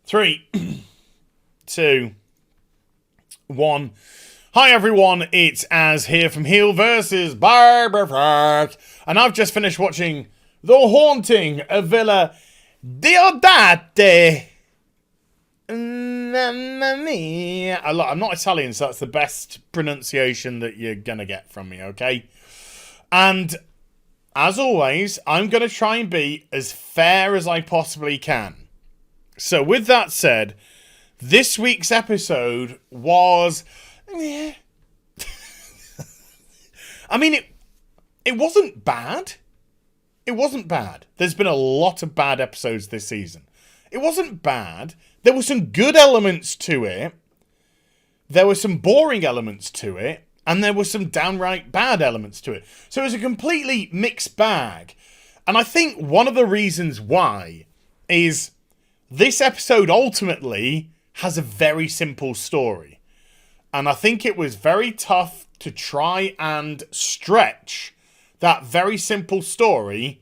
3, 2, 1. Hi everyone, it's Az here from HeelvsBabyface, and I've just finished watching The Haunting of Villa Diodati. I'm not Italian, so that's the best pronunciation that you're gonna get from me, okay? And as always, I'm gonna try and be as fair as I possibly can. So with that said, this week's episode was... I mean, it wasn't bad. It wasn't bad. There's been a lot of bad episodes this season. It wasn't bad. There were some good elements to it. There were some boring elements to it. And there were some downright bad elements to it. So it was a completely mixed bag. And I think one of the reasons why is this episode ultimately has a very simple story. And I think it was very tough to try and stretch that very simple story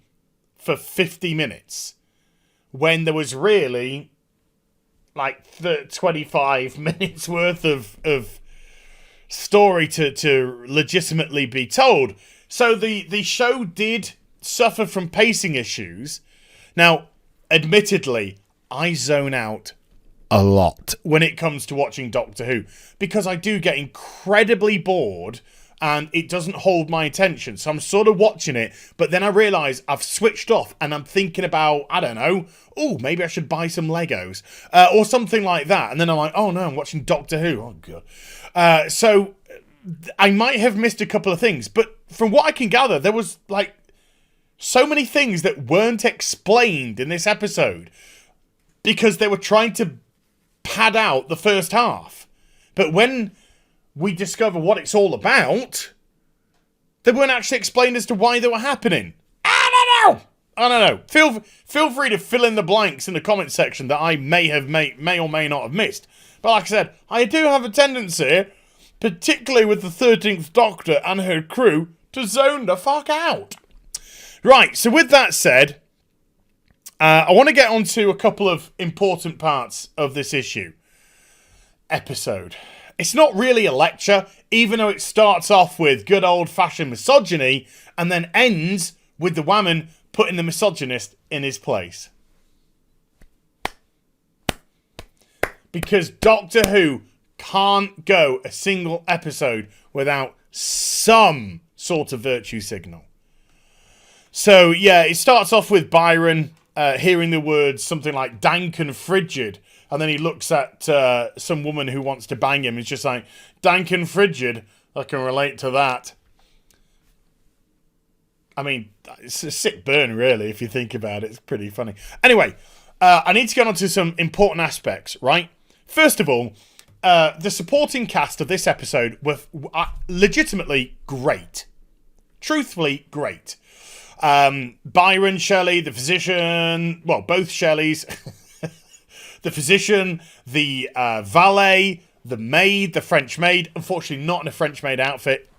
for 50 minutes. When there was really like 25 minutes worth of story to legitimately be told. So the show did suffer from pacing issues. Now, admittedly, I zone out a lot when it comes to watching Doctor Who, because I do get incredibly bored and it doesn't hold my attention. So I'm sort of watching it, but then I realise I've switched off and I'm thinking about, I don't know, maybe I should buy some Legos or something like that. And then I'm like, oh no, I'm watching Doctor Who. Oh God. So I might have missed a couple of things, but from what I can gather, there was like so many things that weren't explained in this episode because they were trying to pad out the first half. But when we discover what it's all about, they weren't actually explained as to why they were happening. I don't know. Feel free to fill in the blanks in the comment section that I may or may not have missed. But like I said, I do have a tendency, particularly with the 13th Doctor and her crew, to zone the fuck out. Right, so with that said, I want to get on to a couple of important parts of this episode. It's not really a lecture, even though it starts off with good old-fashioned misogyny and then ends with the woman putting the misogynist in his place. Because Doctor Who can't go a single episode without some sort of virtue signal. So, yeah, it starts off with Byron hearing the words something like dank and frigid, and then he looks at some woman who wants to bang him. He's just like, dank and frigid, I can relate to that. I mean, it's a sick burn, really, if you think about it. It's pretty funny. Anyway, I need to get on to some important aspects, right? First of all, the supporting cast of this episode were legitimately great. Truthfully, great. Byron, Shelley, the physician, well, both Shelleys, the physician, the valet, the maid, the French maid, unfortunately not in a French maid outfit,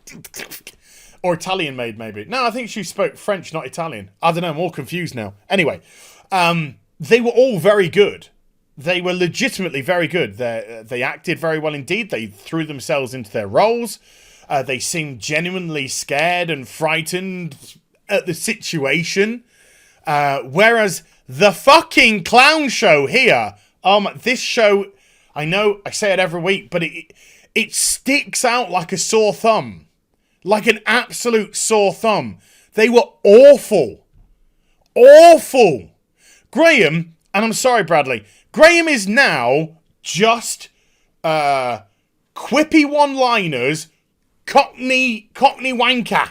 or Italian maid maybe. No, I think she spoke French, not Italian. I don't know, I'm all confused now. Anyway, they were all very good. They were legitimately very good. They acted very well indeed. They threw themselves into their roles. They seemed genuinely scared and frightened at the situation, whereas the fucking clown show here, this show, I know I say it every week, but it sticks out like a sore thumb, like an absolute sore thumb. They were awful. Graham, and I'm sorry Bradley, Graham is now just quippy one-liners, cockney wanker.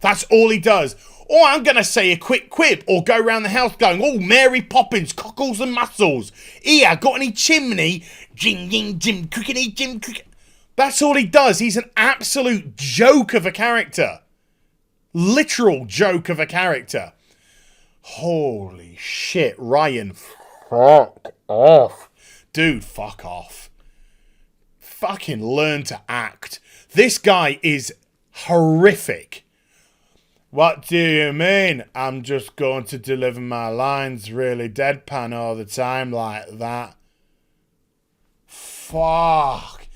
That's all he does. Or I'm going to say a quick quip or go around the house going, oh, Mary Poppins, cockles and mussels. Here, got any chimney? Jim, crickety, Jim, cricket. That's all he does. He's an absolute joke of a character. Literal joke of a character. Holy shit, Ryan. Fuck off. Dude, fuck off. Fucking learn to act. This guy is horrific. What do you mean? I'm just going to deliver my lines really deadpan all the time like that. fuck.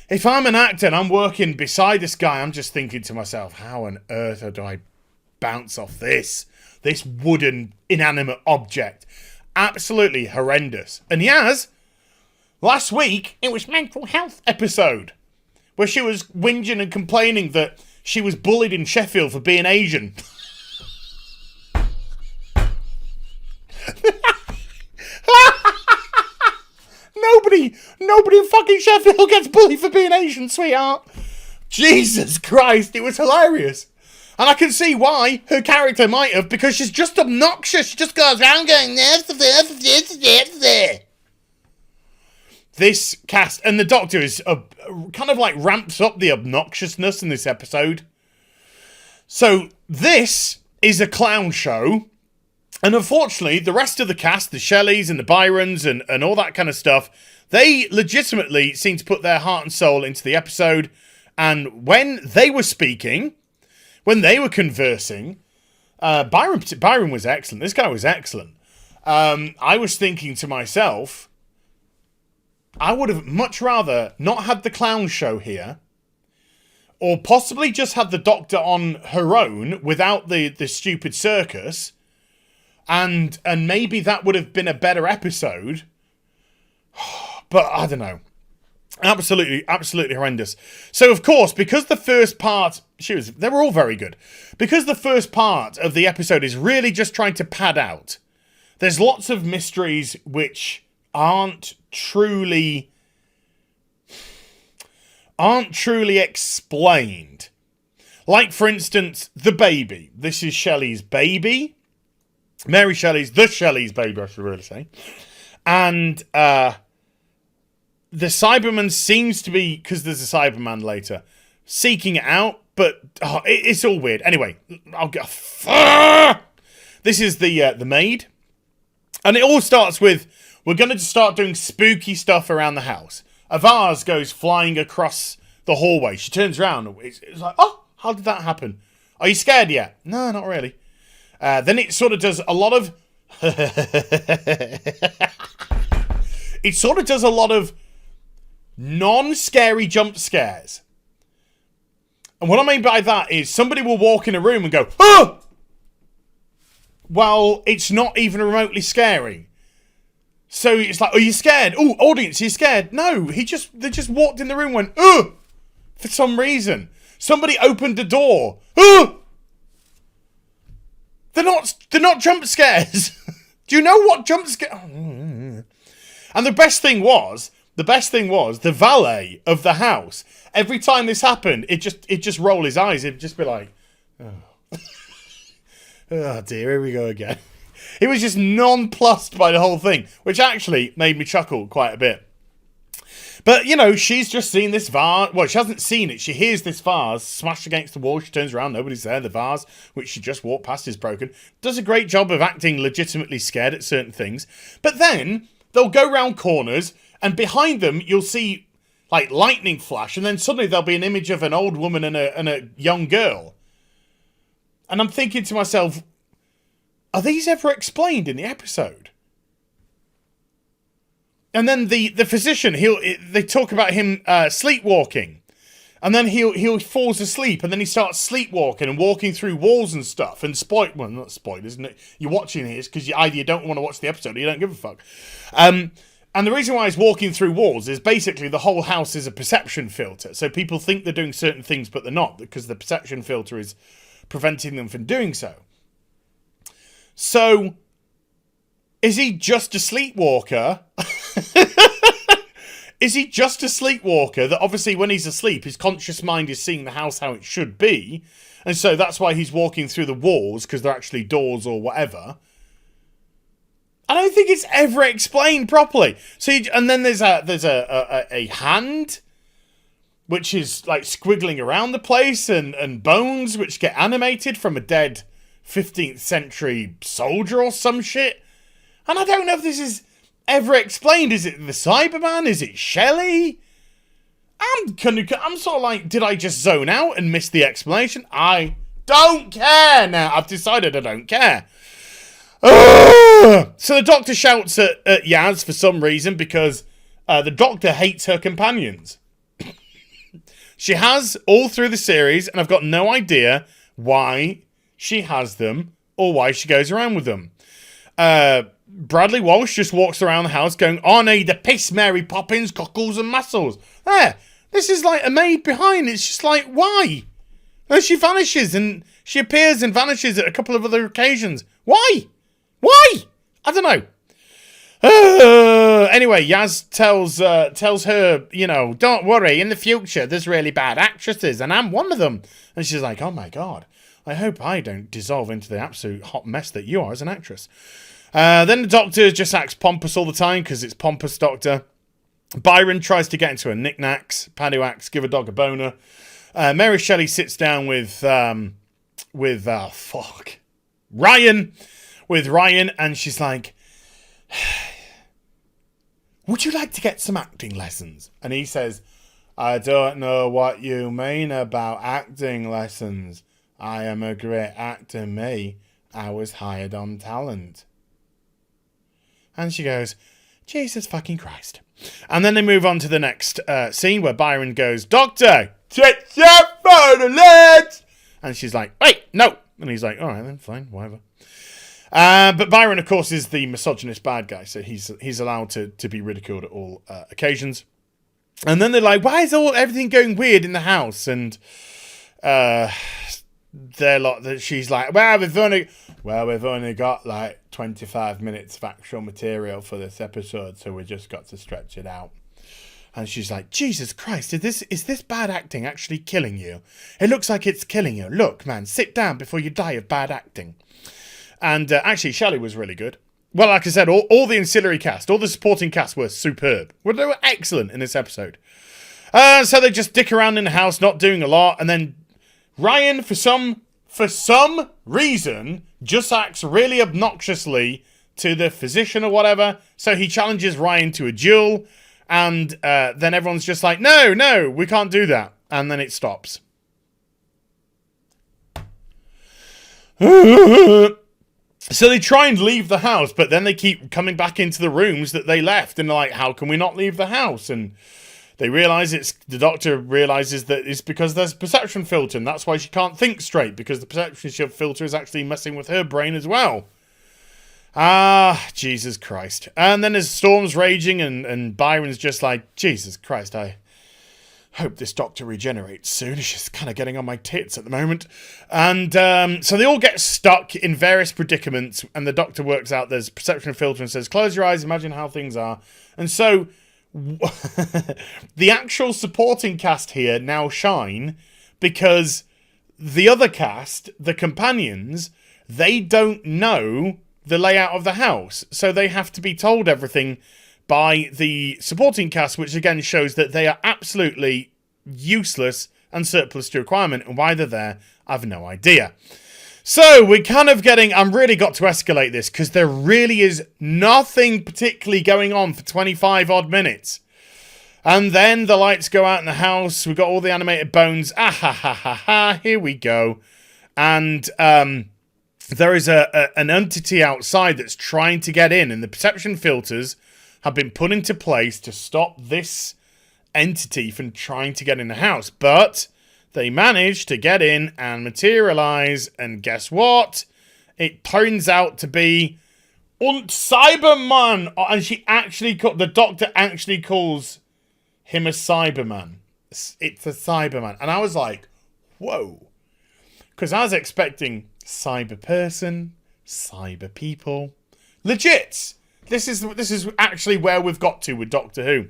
If I'm an actor and I'm working beside this guy, I'm just thinking to myself, how on earth do I bounce off this wooden inanimate object? Absolutely horrendous. And Yaz, last week, it was mental health episode, where she was whinging and complaining that she was bullied in Sheffield for being Asian. Nobody in fucking Sheffield gets bullied for being Asian, sweetheart. Jesus Christ, it was hilarious. And I can see why her character might have, because she's just obnoxious. She just goes around going, this cast, and the Doctor is kind of like ramps up the obnoxiousness in this episode. So this is a clown show. And unfortunately, the rest of the cast, the Shelleys and the Byrons and all that kind of stuff, they legitimately seem to put their heart and soul into the episode. And when they were speaking, when they were conversing, Byron was excellent. This guy was excellent. I was thinking to myself, I would have much rather not had the clown show here, or possibly just had the Doctor on her own without the stupid circus. And maybe that would have been a better episode. But I don't know. Absolutely horrendous. So, of course, because the first part... they were all very good. Because the first part of the episode is really just trying to pad out, there's lots of mysteries which aren't truly explained. Like, for instance, the baby. This is Shelley's baby. Mary Shelley's, the Shelley's baby, I should really say. And the Cyberman seems to be, because there's a Cyberman later, seeking it out, but it's all weird. Anyway, I'll get... This is the maid. And it all starts with, we're going to start doing spooky stuff around the house. A vase goes flying across the hallway. She turns around. It's like, oh, how did that happen? Are you scared yet? No, not really. Then it sort of does a lot of... it sort of does a lot of non-scary jump scares. And what I mean by that is somebody will walk in a room and go, oh! Well, it's not even remotely scary. So it's like, are you scared? Oh, audience, are you scared? No, they just walked in the room and went, oh! For some reason. Somebody opened the door. Oh! They're not jump scares. Do you know what jump scare? And the best thing was the valet of the house. Every time this happened, it just roll his eyes. It'd just be like, oh, oh dear, here we go again. He was just nonplussed by the whole thing, which actually made me chuckle quite a bit. But, you know, she's just seen this vase. Well, she hasn't seen it. She hears this vase smash against the wall. She turns around. Nobody's there. The vase, which she just walked past, is broken. Does a great job of acting legitimately scared at certain things. But then they'll go round corners, and behind them you'll see, like, lightning flash. And then suddenly there'll be an image of an old woman and a young girl. And I'm thinking to myself, are these ever explained in the episode? And then the physician, they talk about him sleepwalking. And then he falls asleep, and then he starts sleepwalking and walking through walls and stuff. And well, not spoiled, isn't it? You're watching this because either you don't want to watch the episode or you don't give a fuck. And the reason why he's walking through walls is basically the whole house is a perception filter. So people think they're doing certain things, but they're not, because the perception filter is preventing them from doing so. So, is he just a sleepwalker? Is he just a sleepwalker that obviously when he's asleep, his conscious mind is seeing the house how it should be, and so that's why he's walking through the walls, because they're actually doors or whatever? I don't think it's ever explained properly. So, and then there's a hand, which is like squiggling around the place, and bones which get animated from a dead 15th century soldier or some shit. And I don't know if this is ever explained. Is it the Cyberman? Is it Shelley? I'm sort of like, did I just zone out and miss the explanation? I don't care now. I've decided I don't care. So the Doctor shouts at Yaz for some reason, because the Doctor hates her companions. She has all through the series, and I've got no idea why she has them or why she goes around with them. Bradley Walsh just walks around the house going, "I need the piss, Mary Poppins, cockles and mussels." There. This is like a maid behind. It's just like, why? And she vanishes and she appears and vanishes at a couple of other occasions. Why? Why? I don't know. Anyway, Yaz tells her, you know, don't worry, in the future there's really bad actresses and I'm one of them. And she's like, oh my God, I hope I don't dissolve into the absolute hot mess that you are as an actress. Then the Doctor just acts pompous all the time because it's pompous Doctor. Byron tries to get into her knickknacks. Paddy acts, give a dog a boner. Mary Shelley sits down with Ryan. With Ryan, and she's like, would you like to get some acting lessons? And he says, I don't know what you mean about acting lessons. I am a great actor, me. I was hired on talent. And she goes, Jesus fucking Christ. And then they move on to the next scene where Byron goes, Doctor, get your phone alert! And she's like, wait, no. And he's like, all right then, fine, whatever. But Byron, of course, is the misogynist bad guy, so he's allowed to be ridiculed at all occasions. And then they're like, why is everything going weird in the house? And she's like, well, we've only got like 25 minutes of actual material for this episode, so we just got to stretch it out. And she's like, Jesus Christ, is this bad acting actually killing you? It looks like it's killing you. Look, man, sit down before you die of bad acting. And actually, Shelley was really good. Well, like I said, all the ancillary cast, all the supporting cast were superb. Well, they were excellent in this episode. So they just dick around in the house, not doing a lot. And then Ryan, for some reason, just acts really obnoxiously to the physician or whatever. So he challenges Ryan to a duel. And then everyone's just like, no, we can't do that. And then it stops. So they try and leave the house, but then they keep coming back into the rooms that they left. And they're like, how can we not leave the house? And they realize the Doctor realizes that it's because there's a perception filter. And that's why she can't think straight, because the perception filter is actually messing with her brain as well. Ah, Jesus Christ. And then there's storms raging and Byron's just like, Jesus Christ, I hope this Doctor regenerates soon. She's kind of getting on my tits at the moment. And so they all get stuck in various predicaments, and the Doctor works out there's a perception filter and says, close your eyes, imagine how things are. And so the actual supporting cast here now shine because the other cast, the companions, they don't know the layout of the house. So they have to be told everything by the supporting cast, which again shows that they are absolutely useless and surplus to requirement, and why they're there, I've no idea. So we're kind of I'm really got to escalate this, because there really is nothing particularly going on for 25 odd minutes. And then the lights go out in the house, we've got all the animated bones, here we go. And there is an entity outside that's trying to get in, and the perception filters have been put into place to stop this entity from trying to get in the house. But they managed to get in and materialize, and guess what? It turns out to be Cyberman, and the Doctor actually calls him a Cyberman. It's a Cyberman, and I was like, whoa, because I was expecting cyber person, cyber people, legit. This is actually where we've got to with Doctor Who.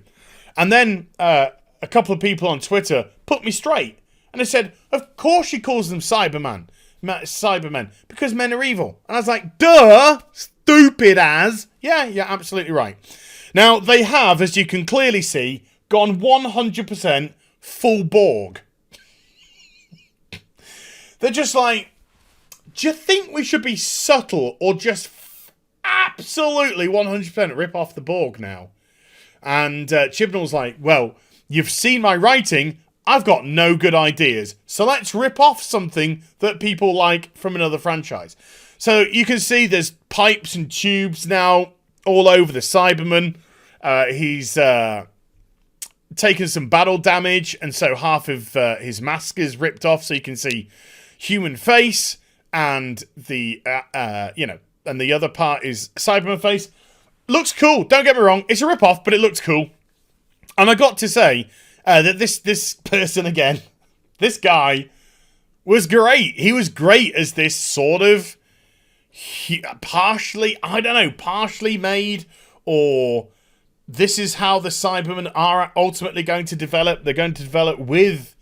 And then a couple of people on Twitter put me straight. And they said, of course she calls them Cybermen, because men are evil. And I was like, duh, stupid as. Yeah, absolutely right. Now, they have, as you can clearly see, gone 100% full Borg. They're just like, do you think we should be subtle or just absolutely 100% rip off the Borg now? And Chibnall's like, well, you've seen my writing. I've got no good ideas. So let's rip off something that people like from another franchise. So you can see there's pipes and tubes now all over the Cyberman. He's taken some battle damage, and so half of his mask is ripped off, so you can see human face, and the and the other part is Cyberman face. Looks cool. Don't get me wrong, it's a rip-off, but it looks cool. And I got to say that this person again, this guy, was great. He was great as this sort of partially made, or this is how the Cybermen are ultimately going to develop. They're going to develop with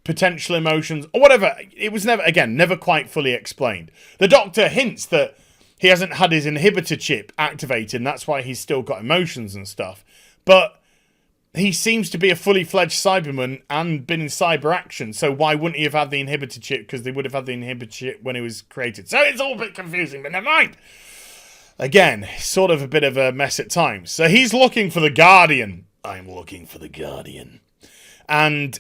potential emotions or whatever. It was never quite fully explained. The Doctor hints that he hasn't had his inhibitor chip activated, and that's why he's still got emotions and stuff. But he seems to be a fully fledged Cyberman and been in cyber action, so why wouldn't he have had the inhibitor chip? Because they would have had the inhibitor chip when it was created. So it's all a bit confusing, but never mind. Again, sort of a bit of a mess at times. So he's looking for the Guardian. I'm looking for the Guardian. And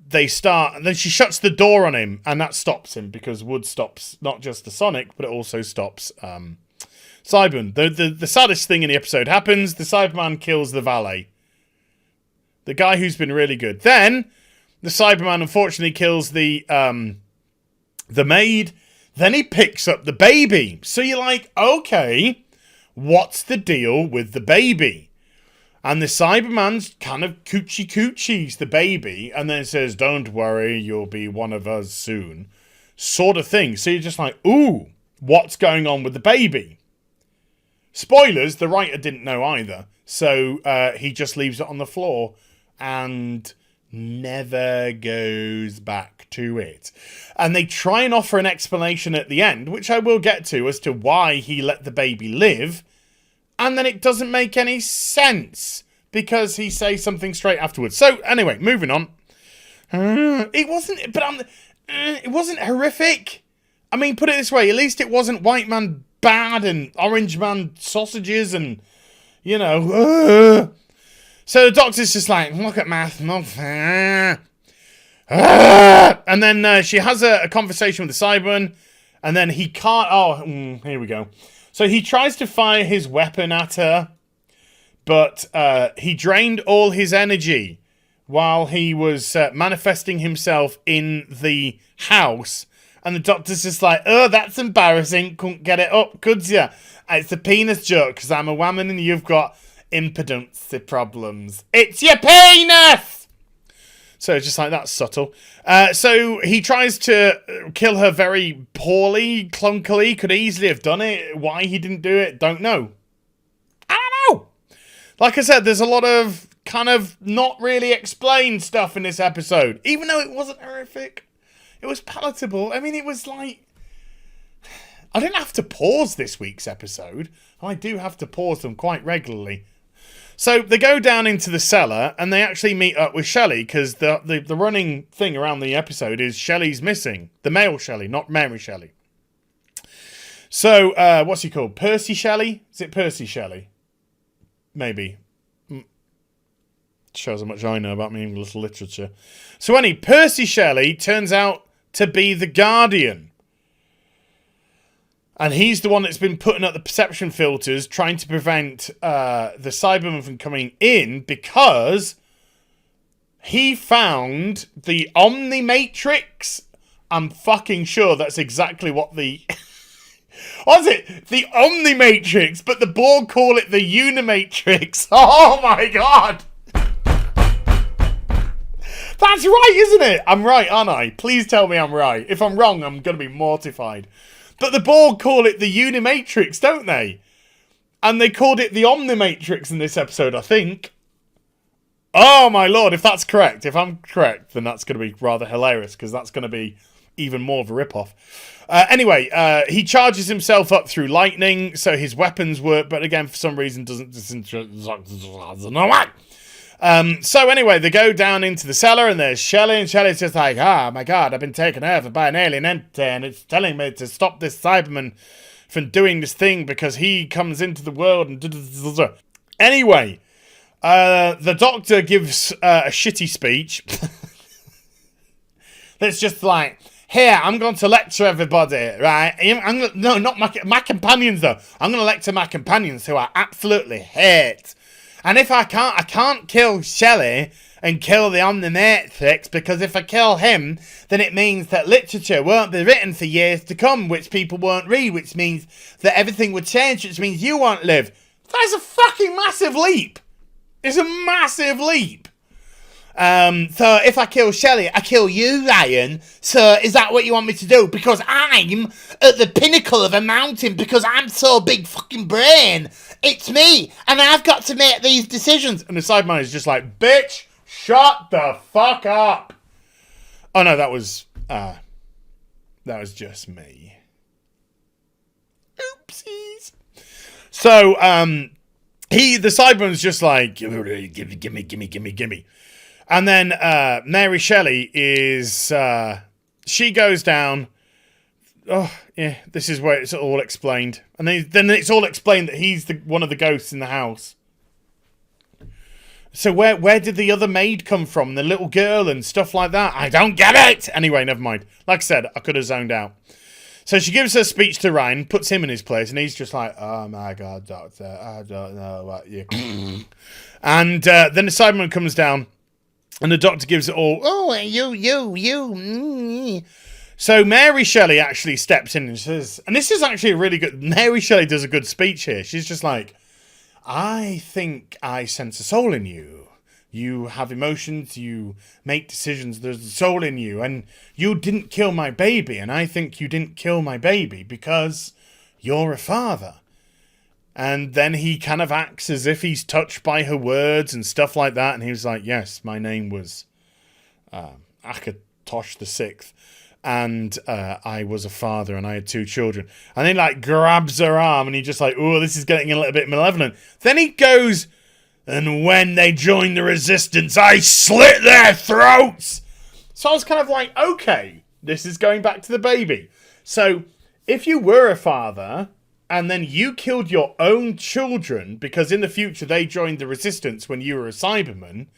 they start, and then she shuts the door on him, and that stops him, because wood stops not just the Sonic, but it also stops Cyberman. The saddest thing in the episode happens. The Cyberman kills the valet. The guy who's been really good. Then, the Cyberman unfortunately kills the maid. Then he picks up the baby. So you're like, okay, what's the deal with the baby? And the Cyberman's kind of coochies the baby, and then says, don't worry, you'll be one of us soon. Sort of thing. So you're just like, ooh, what's going on with the baby? Spoilers, the writer didn't know either. So he just leaves it on the floor and never goes back to it. And they try and offer an explanation at the end, which I will get to, as to why he let the baby live. And then it doesn't make any sense, because he says something straight afterwards. So anyway, moving on. It wasn't horrific. I mean, put it this way, at least it wasn't white man bad and orange man sausages and, you know. So the Doctor's just like, look at math, not fair. And then she has a conversation with the Cyberman, and then he can't. Here we go. So he tries to fire his weapon at her, but he drained all his energy while he was manifesting himself in the house. And the Doctor's just like, oh, that's embarrassing. Couldn't get it up, could ya? It's a penis joke, because I'm a woman and you've got impotency problems. It's your penis! So it's just like, that's subtle. So he tries to kill her very poorly, clunkily. Could easily have done it. Why he didn't do it, don't know. I don't know. Like I said, there's a lot of kind of not really explained stuff in this episode. Even though it wasn't horrific, it was palatable. I mean, it was like, I didn't have to pause this week's episode. I do have to pause them quite regularly. So they go down into the cellar, and they actually meet up with Shelley, because the running thing around the episode is Shelley's missing. The male Shelley, not Mary Shelley. So, what's he called? Percy Shelley? Is it Percy Shelley? Maybe. Shows how much I know about my English literature. So anyway, Percy Shelley turns out to be the Guardian. And he's the one that's been putting up the perception filters, trying to prevent the Cybermen from coming in, because he found the Omnimatrix. I'm fucking sure that's exactly what the... What is it? The Omnimatrix, but the Borg call it the Unimatrix. Oh my god! That's right, isn't it? I'm right, aren't I? Please tell me I'm right. If I'm wrong, I'm going to be mortified. But the Borg call it the Unimatrix, don't they? And they called it the Omnimatrix in this episode, I think. Oh my lord, if that's correct. If I'm correct, then that's going to be rather hilarious, because that's going to be even more of a rip-off. Anyway, he charges himself up through lightning, so his weapons work, but again, for some reason, doesn't... So anyway, they go down into the cellar, and there's Shelley, and Shelley's just like, oh my god, I've been taken over by an alien entity, and it's telling me to stop this Cyberman from doing this thing because he comes into the world and... Anyway, the Doctor gives a shitty speech. That's just like, here, I'm going to lecture everybody, right? No, not my companions, though. I'm going to lecture my companions, who I absolutely hate. And if I can't kill Shelley and kill the Omnimatrix, because if I kill him, then it means that literature won't be written for years to come, which people won't read, which means that everything would change, which means you won't live. That is a fucking massive leap. It's a massive leap. So if I kill Shelley, I kill you, Ryan. So is that what you want me to do? Because I'm at the pinnacle of a mountain, because I'm so big fucking brain. It's me, and I've got to make these decisions. And the Cyberman is just like, bitch, shut the fuck up. Oh no, that was just me. Oopsies. So, the Cyberman's just like, gimme. And then Mary Shelley is, she goes down. Oh, yeah, this is where it's all explained. And then it's all explained that he's one of the ghosts in the house. So where did the other maid come from? The little girl and stuff like that? I don't get it! Anyway, never mind. Like I said, I could have zoned out. So she gives her speech to Ryan, puts him in his place, and he's just like, oh my God, Doctor, I don't know what you... And then the Cyberman comes down, and the Doctor gives it all, oh, you. So Mary Shelley actually steps in and says, and this is actually a really good, Mary Shelley does a good speech here. She's just like, I think I sense a soul in you. You have emotions, you make decisions, there's a soul in you, and you didn't kill my baby, and I think you didn't kill my baby because you're a father. And then he kind of acts as if he's touched by her words and stuff like that, and he was like, yes, my name was Akatosh the Sixth, and I was a father, and I had 2 children. And he like grabs her arm, and he just like, oh, this is getting a little bit malevolent. Then he goes, and when they joined the resistance, I slit their throats. So I was kind of like, okay, this is going back to the baby. So if you were a father, and then you killed your own children because in the future they joined the resistance when you were a Cyberman,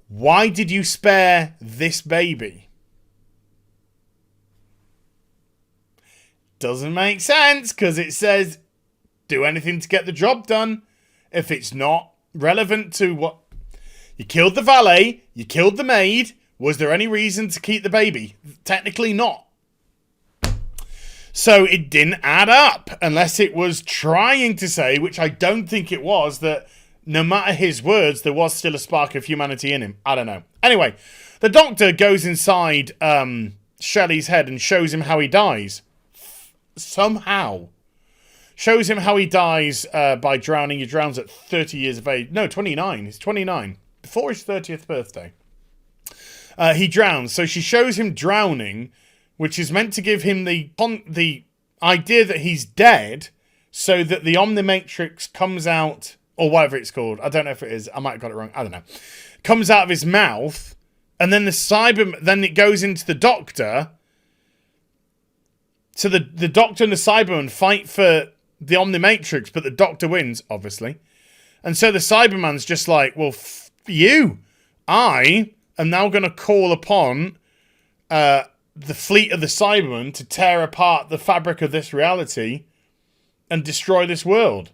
why did you spare this baby? Doesn't make sense, because it says do anything to get the job done. If it's not relevant to what... You killed the valet, you killed the maid, was there any reason to keep the baby? Technically not. So it didn't add up, unless it was trying to say, which I don't think it was, that no matter his words, there was still a spark of humanity in him. I don't know. Anyway, the Doctor goes inside Shelley's head and shows him how he dies. Somehow. Shows him how he dies by drowning. He drowns at 30 years of age. No, 29. He's 29. Before his 30th birthday. He drowns. So she shows him drowning, which is meant to give him the idea that he's dead, so that the Omnimatrix comes out, or whatever it's called. I don't know if it is. I might have got it wrong. I don't know. Comes out of his mouth, and then then it goes into the Doctor. So the Doctor and the Cyberman fight for the Omnimatrix, but the Doctor wins, obviously. And so the Cyberman's just like, well, you. I am now going to call upon the fleet of the Cybermen to tear apart the fabric of this reality and destroy this world.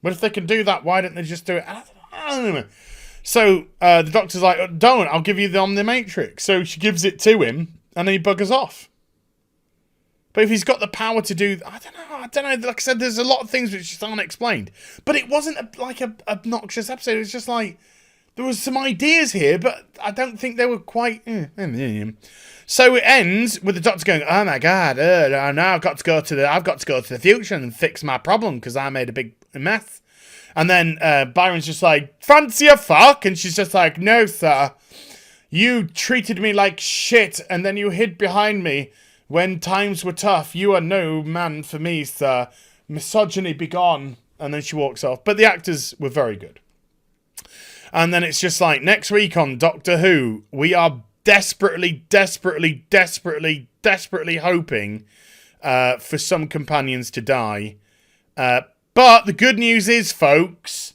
But if they can do that, why don't they just do it? I don't know. So the Doctor's like, don't, I'll give you the Omnimatrix. So she gives it to him, and then he buggers off. But if he's got the power to do... I don't know. Like I said, there's a lot of things which just aren't explained. But it wasn't an obnoxious episode. It was just like... There was some ideas here, but I don't think they were quite... So it ends with the Doctor going, oh my God, now I've got to go to the future and fix my problem because I made a big mess. And then Byron's just like, fancy a fuck? And she's just like, no, sir. You treated me like shit, and then you hid behind me when times were tough. You are no man for me, sir. Misogyny be gone. And then she walks off. But the actors were very good. And then it's just like, next week on Doctor Who, we are desperately hoping for some companions to die. But the good news is, folks,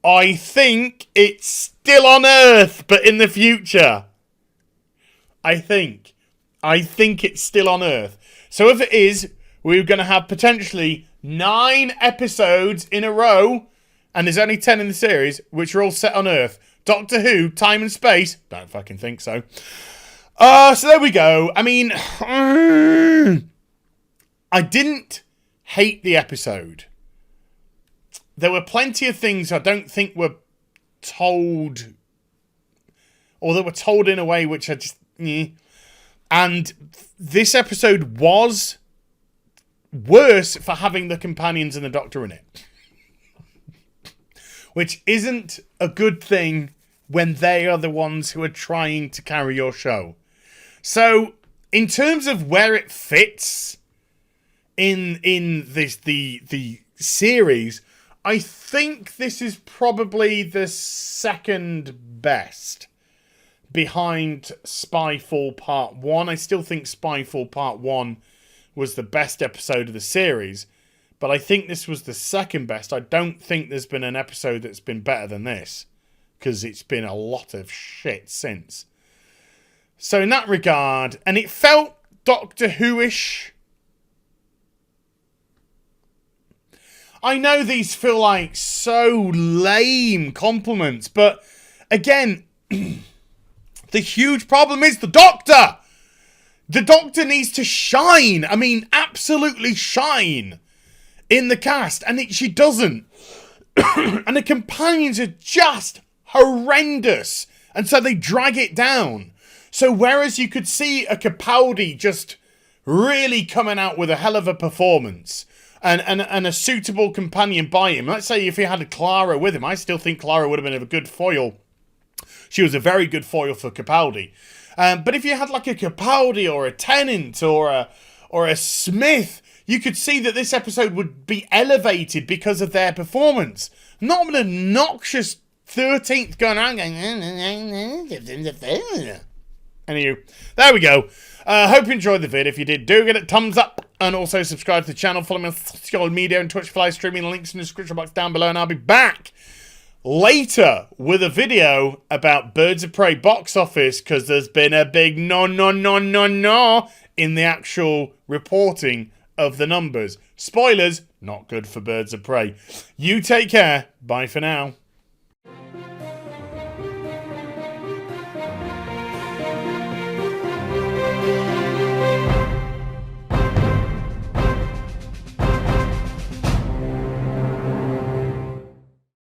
I think it's still on Earth, but in the future. I think it's still on Earth. So if it is, we're going to have potentially 9 episodes in a row and there's only 10 in the series, which are all set on Earth. Doctor Who, time and space? Don't fucking think so. So there we go. I mean, I didn't hate the episode. There were plenty of things I don't think were told, or they were told in a way which I just... And this episode was worse for having the companions and the Doctor in it. Which isn't a good thing when they are the ones who are trying to carry your show. So, in terms of where it fits in this the series, I think this is probably the second best behind Spyfall Part 1. I still think Spyfall Part 1 was the best episode of the series, but I think this was the second best. I don't think there's been an episode that's been better than this, because it's been a lot of shit since. So in that regard, and it felt Doctor Who-ish. I know these feel like so lame compliments, but again, the huge problem is the Doctor! The Doctor needs to shine. I mean, absolutely shine in the cast, and she doesn't. And the companions are just horrendous, and so they drag it down. So whereas you could see a Capaldi just really coming out with a hell of a performance, and a suitable companion by him, let's say if he had Clara with him, I still think Clara would have been a good foil. She was a very good foil for Capaldi. But if you had like a Capaldi or a Tennant or a Smith, you could see that this episode would be elevated because of their performance. Not an obnoxious 13th going around going... Anywho, there we go. Hope you enjoyed the vid. If you did, do get a thumbs up. And also subscribe to the channel. Follow me on social media and Twitch for live streaming. Links in the description box down below. And I'll be back later with a video about Birds of Prey box office, because there's been a big no in the actual reporting of the numbers. Spoilers, not good for Birds of Prey. You take care. Bye for now.